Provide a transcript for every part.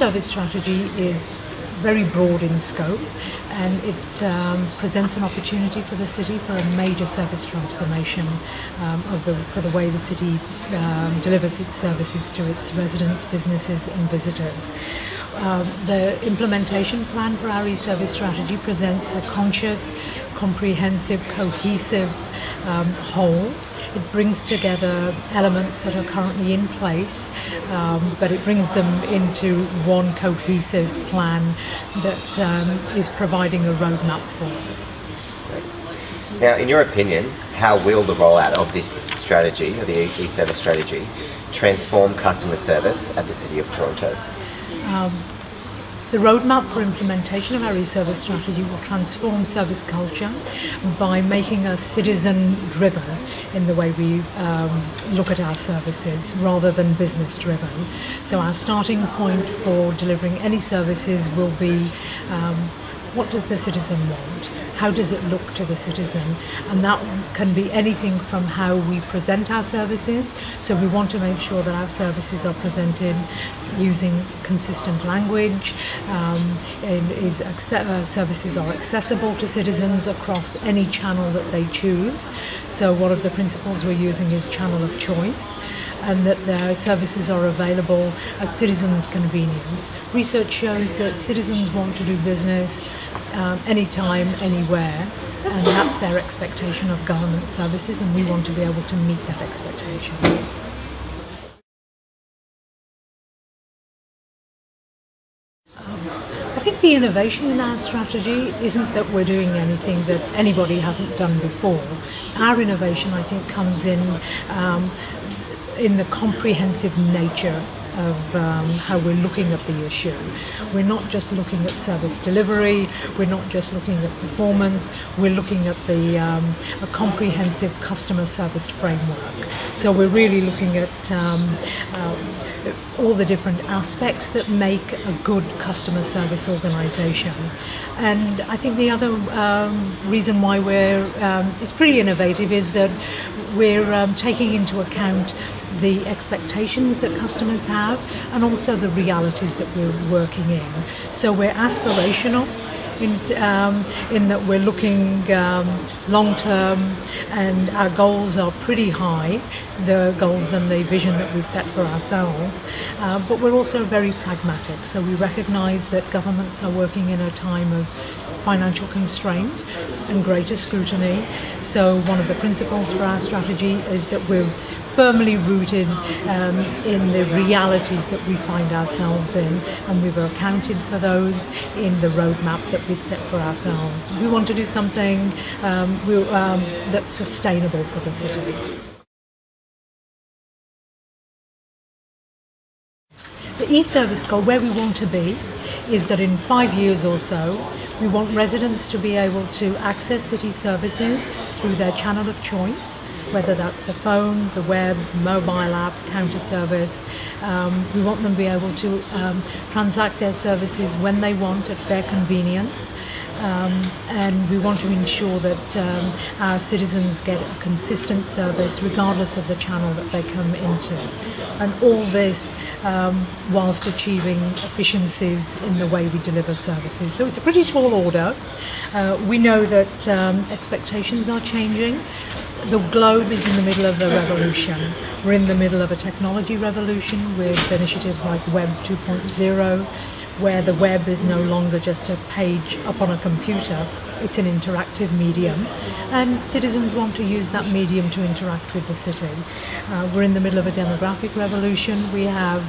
service strategy is very broad in scope, and it presents an opportunity for the city for a major service transformation for the way the city delivers its services to its residents, businesses and visitors. The implementation plan for our e-service strategy presents a conscious, comprehensive, cohesive whole. It brings together elements that are currently in place, but it brings them into one cohesive plan that is providing a roadmap for us. Now, in your opinion, how will the rollout of this strategy, of the e-service strategy, transform customer service at the City of Toronto? The roadmap for implementation of our e-service strategy will transform service culture by making us citizen-driven in the way we look at our services rather than business-driven. So our starting point for delivering any services will be what does the citizen want? How does it look to the citizen? And that can be anything from how we present our services. So we want to make sure that our services are presented using consistent language, services are accessible to citizens across any channel that they choose. So one of the principles we're using is channel of choice, and that their services are available at citizens' convenience. Research shows that citizens want to do business anytime, anywhere, and that's their expectation of government services, and we want to be able to meet that expectation. I think the innovation in our strategy isn't that we're doing anything that anybody hasn't done before. Our innovation, I think, comes in the comprehensive nature of how we're looking at the issue. We're not just looking at service delivery, we're not just looking at performance, we're looking at a comprehensive customer service framework. So we're really looking at all the different aspects that make a good customer service organisation. And I think the other reason why it's pretty innovative is that we're taking into account the expectations that customers have and also the realities that we're working in. So we're aspirational in that we're looking long term, and our goals are pretty high, the goals and the vision that we set for ourselves, but we're also very pragmatic. So we recognise that governments are working in a time of financial constraint and greater scrutiny. So one of the principles for our strategy is that we're firmly rooted in the realities that we find ourselves in, and we've accounted for those in the roadmap that we set for ourselves. We want to do something that's sustainable for the city. The e-service goal, where we want to be, is that in 5 years or so, we want residents to be able to access city services through their channel of choice, whether that's the phone, the web, mobile app, counter service. We want them to be able to transact their services when they want at their convenience. And we want to ensure that our citizens get a consistent service regardless of the channel that they come into. And all this whilst achieving efficiencies in the way we deliver services. So it's a pretty tall order. We know that expectations are changing. The globe is in the middle of a revolution. We're in the middle of a technology revolution with initiatives like Web 2.0, where the web is no longer just a page up on a computer, it's an interactive medium, and citizens want to use that medium to interact with the city. We're in the middle of a demographic revolution. We have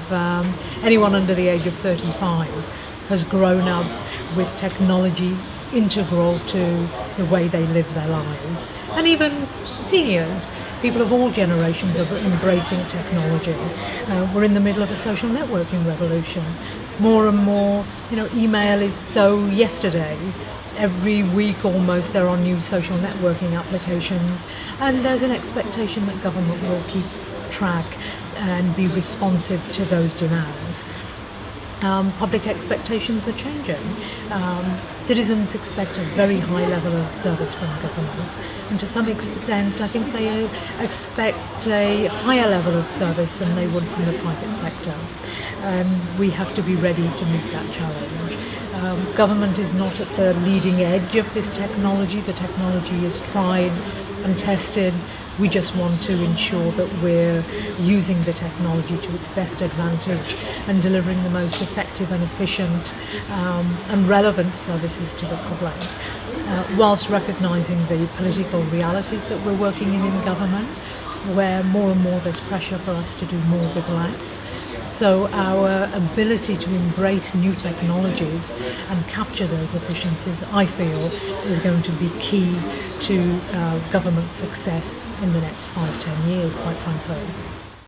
anyone under the age of 35 has grown up with technology integral to the way they live their lives. And even seniors, people of all generations are embracing technology. We're in the middle of a social networking revolution. More and more, email is so yesterday. Every week almost there are new social networking applications, and there's an expectation that government will keep track and be responsive to those demands. public expectations are changing. Citizens expect a very high level of service from governments, and to some extent I think they expect a higher level of service than they would from the private sector. We have to be ready to meet that challenge. Government is not at the leading edge of this technology. The technology is tried and tested. We just want to ensure that we're using the technology to its best advantage and delivering the most effective and efficient and relevant services to the public, whilst recognising the political realities that we're working in government, where more and more there's pressure for us to do more with less. So our ability to embrace new technologies and capture those efficiencies, I feel, is going to be key to government success in the next 5-10 years, quite frankly.